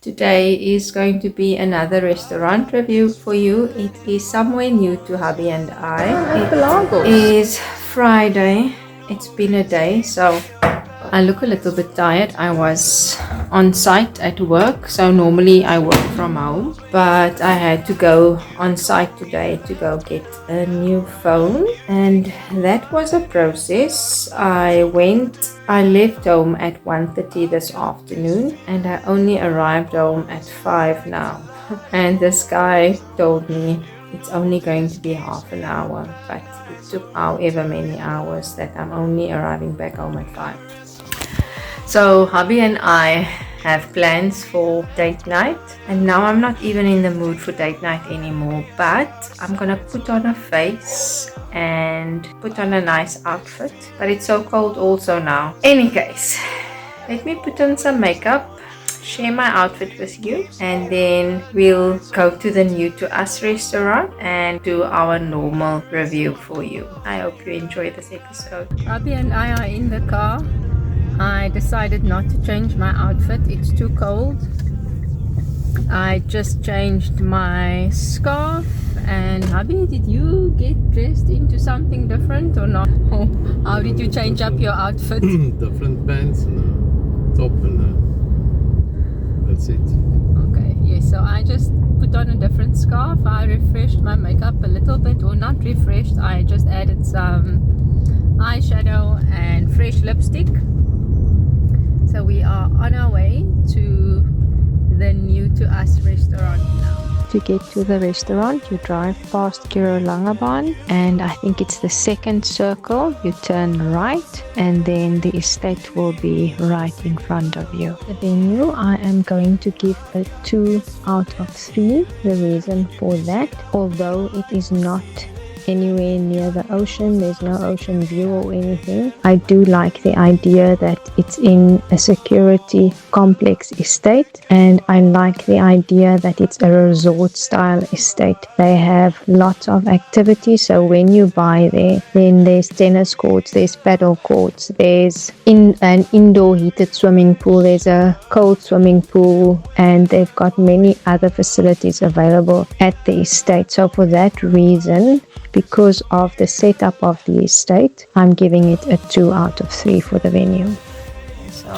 Today is going to be another restaurant review for you. It is somewhere new to hubby and I. It is Friday. It's been a day, so I look a little bit tired. I was on site at work, so normally I work from home, but I had to go on site today to go get a new phone, and that was a process. I left home at 1:30 this afternoon, and I only arrived home at 5 now. And this guy told me it's only going to be half an hour, but it took however many hours that I'm only arriving back home at 5. So hubby and I have plans for date night, and now I'm not even in the mood for date night anymore, but I'm gonna put on a face and put on a nice outfit, but it's so cold also now. Any case, let me put on some makeup, share my outfit with you, and then we'll go to the New to Us restaurant and do our normal review for you. I hope you enjoy this episode. Hubby and I are in the car. I decided not to change my outfit, it's too cold. I just changed my scarf. And hubby, did you get dressed into something different or not? How did you change up your outfit? Different pants and a top and that's it. Okay, yes, so I just put on a different scarf. I refreshed my makeup a little bit, or not refreshed, I just added some eyeshadow and fresh lipstick. So we are on our way to the New to Us restaurant now. To get to the restaurant, you drive past Pelagos Langebaan, and I think it's the second circle. You turn right, and then the estate will be right in front of you. The venue, I am going to give a 2 out of 3. The reason for that, although it is not anywhere near the ocean, there's no ocean view or anything, I do like the idea that it's in a security complex estate, and I like the idea that it's a resort style estate. They have lots of activities, so when you buy there, then there's tennis courts, there's paddle courts, there's an indoor heated swimming pool, there's a cold swimming pool, and they've got many other facilities available at the estate. So for that reason, because of the setup of the estate, I'm giving it a 2 out of 3 for the venue. So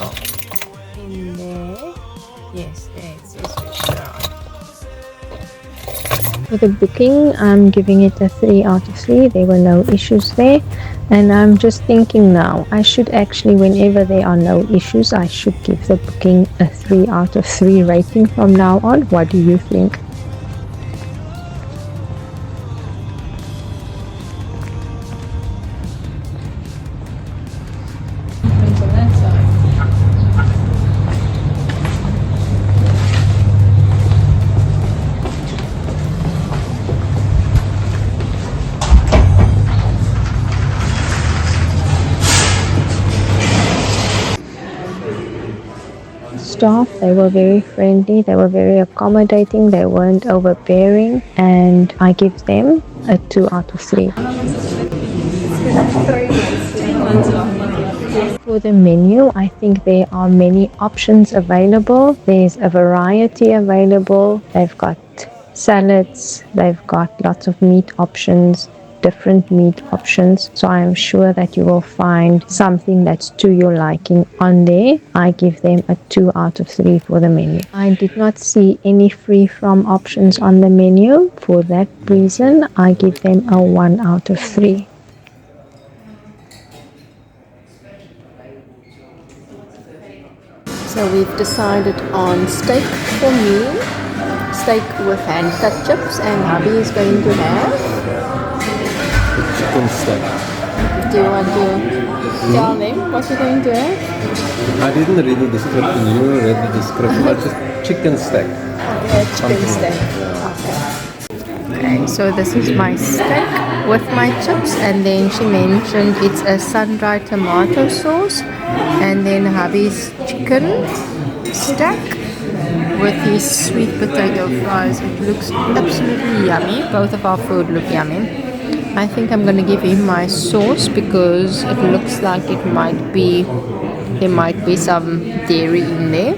in there, yes, there it says restaurant. For the booking, I'm giving it a 3 out of 3. There were no issues there, and I'm just thinking now, I should actually, whenever there are no issues, I should give the booking a 3 out of 3 rating from now on. What do you think? Staff, they were very friendly, they were very accommodating, they weren't overbearing, and I give them a 2 out of 3. For the menu, I think there are many options available. There's a variety available. They've got salads, they've got lots of meat options, different meat options, so I am sure that you will find something that's to your liking on there. I give them a 2 out of 3 for the menu. I did not see any free from options on the menu. For that reason, I give them a 1 out of 3. So we've decided on steak for me, steak with hand-cut chips, and hubby is going to have Chicken steak. Do you want to tell them what you're going to have? I didn't read the description. You read the description. But just chicken steak. Okay, chicken steak. Okay, so this is my steak with my chips, and then she mentioned it's a sun-dried tomato sauce, and then hubby's chicken stack with his sweet potato fries. It looks absolutely yummy. Both of our food look yummy. I think I'm gonna give him my sauce because it looks like there might be some dairy in there.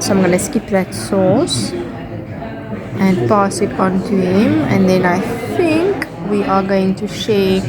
So I'm going to skip that sauce and pass it on to him, and then I think we are going to share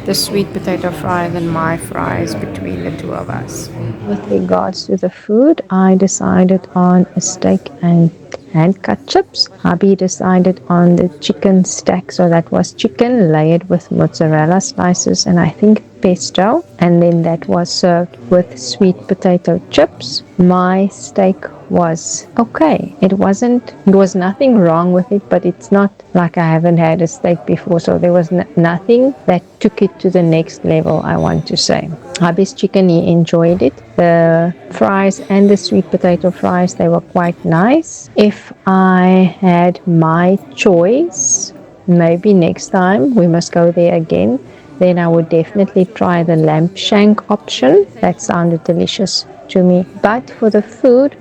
the sweet potato fries and my fries between the two of us. With regards to the food, I decided on a steak and hand-cut chips. Hubby decided on the chicken stack, so that was chicken layered with mozzarella slices and I think pesto, and then that was served with sweet potato chips. My steak was okay. It was nothing wrong with it, but it's not like I haven't had a steak before, so there was nothing that took it to the next level, I want to say. Hubby's chicken, he enjoyed it. The fries and the sweet potato fries, they were quite nice. If I had my choice, maybe next time we must go there again, then I would definitely try the lamb shank option. That sounded delicious to me. But for the food,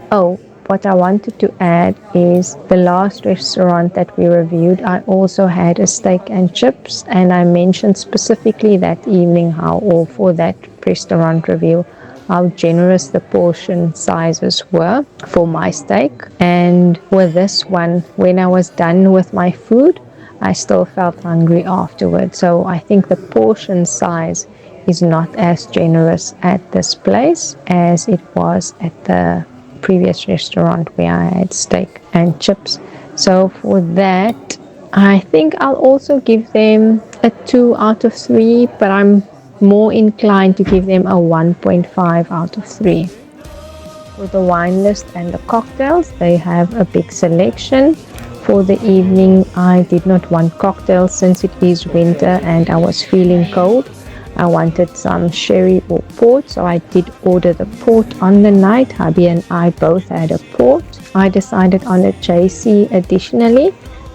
what I wanted to add is the last restaurant that we reviewed, I also had a steak and chips, and I mentioned specifically that evening for that restaurant review, how generous the portion sizes were for my steak. And with this one, when I was done with my food, I still felt hungry afterwards. So I think the portion size is not as generous at this place as it was at the previous restaurant where I had steak and chips. So for that, I think I'll also give them a 2 out of 3, but I'm more inclined to give them a 1.5 out of 3. For the wine list and the cocktails, they have a big selection. For the evening, I did not want cocktails since it is winter and I was feeling cold. I wanted some sherry or port, so I did order the port on the night. Hubby and I both had a port. I decided on a JC additionally,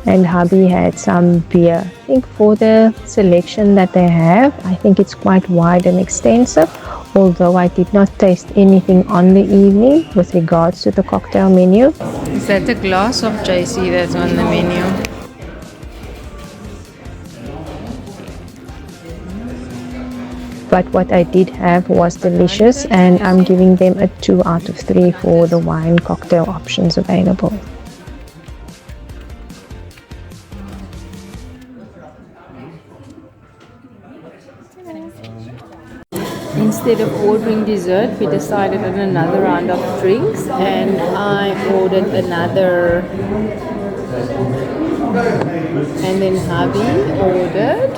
and hubby had some beer. I think for the selection that they have, I think it's quite wide and extensive, although I did not taste anything on the evening with regards to the cocktail menu. Is that the glass of JC that's on the menu? But what I did have was delicious, and I'm giving them a 2 out of 3 for the wine cocktail options available. Instead of ordering dessert, we decided on another round of drinks, and I ordered another, and then hubby ordered.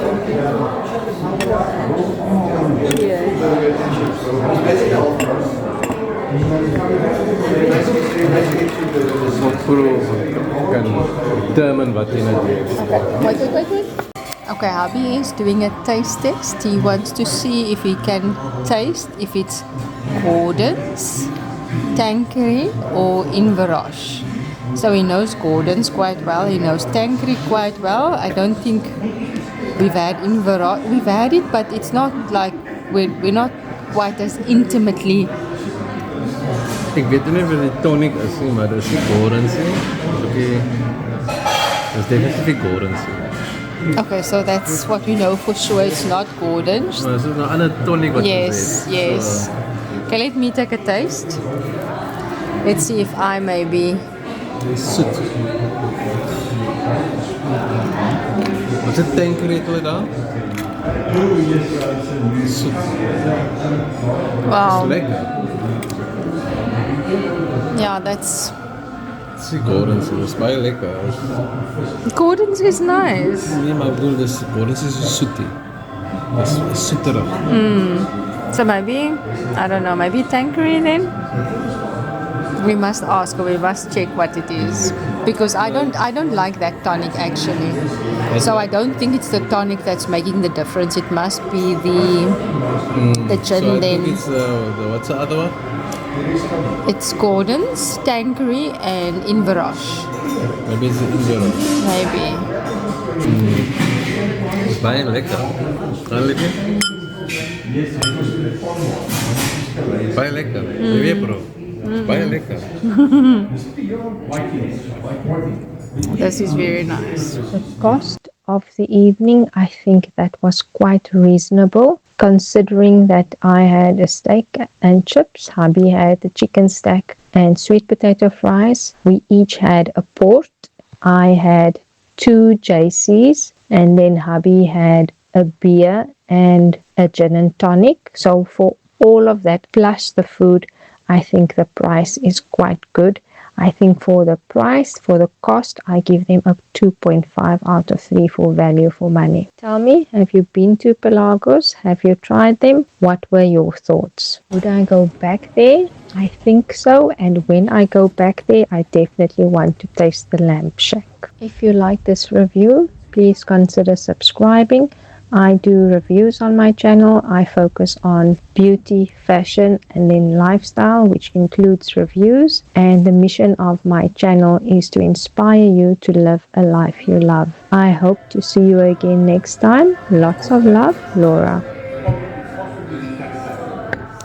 Okay, hubby is doing a taste test. He wants to see if he can taste if it's Gordon's, Tanqueray or Inverroche. So he knows Gordon's quite well, he knows Tanqueray quite well. I don't think we've had Inverroche. We've had it, but it's not like we're not quite as intimately. Ik weet niet of het tonic is, maar dat is niet Gordon's. Dat is definitely Gordon's. Okay, so that's what we know for sure. It's not Gordon's. Maar is het een ander tonic wat Yes. So. Okay, let me take a taste. Let's see if I maybe. It's zoet. Wat is het Tanqueray daar? Zoet. Wow. Is lekker. Yeah, that's. Het is Gordon's, dat is baie lekker. Gordon's is nice. Nee, maar ik bedoel, Gordon's is een zoetie. Dat is zoeterig. So maybe, I don't know, maybe Tanqueray then? We must ask, or we must check what it is. Because I don't like that tonic actually. So I don't think it's the tonic that's making the difference. It must be the gin So I then. think it's what's the other one? It's Gordon's, Tanqueray and Inverroche. Maybe it's the Indian. Maybe. Het is bijna lekker. Gaan lekker? Bijna lekker. Weer bro. Het is bijna lekker. This is very nice. The cost of the evening, I think that was quite reasonable. considering that I had a steak and chips, hubby had the chicken stack and sweet potato fries. We each had a port. I had 2 JCs, and then hubby had a beer and a gin and tonic. So for all of that plus the food, I think the price is quite good. I think for the price, for the cost, I give them a 2.5 out of 3 for value for money. Tell me, have you been to Pelagos? Have you tried them? What were your thoughts? Would I go back there? I think so, and when I go back there, I definitely want to taste the lamb shack. If you like this review, please consider subscribing. I do reviews on my channel. I focus on beauty, fashion, and then lifestyle, which includes reviews. And the mission of my channel is to inspire you to live a life you love. I hope to see you again next time. Lots of love, Laura.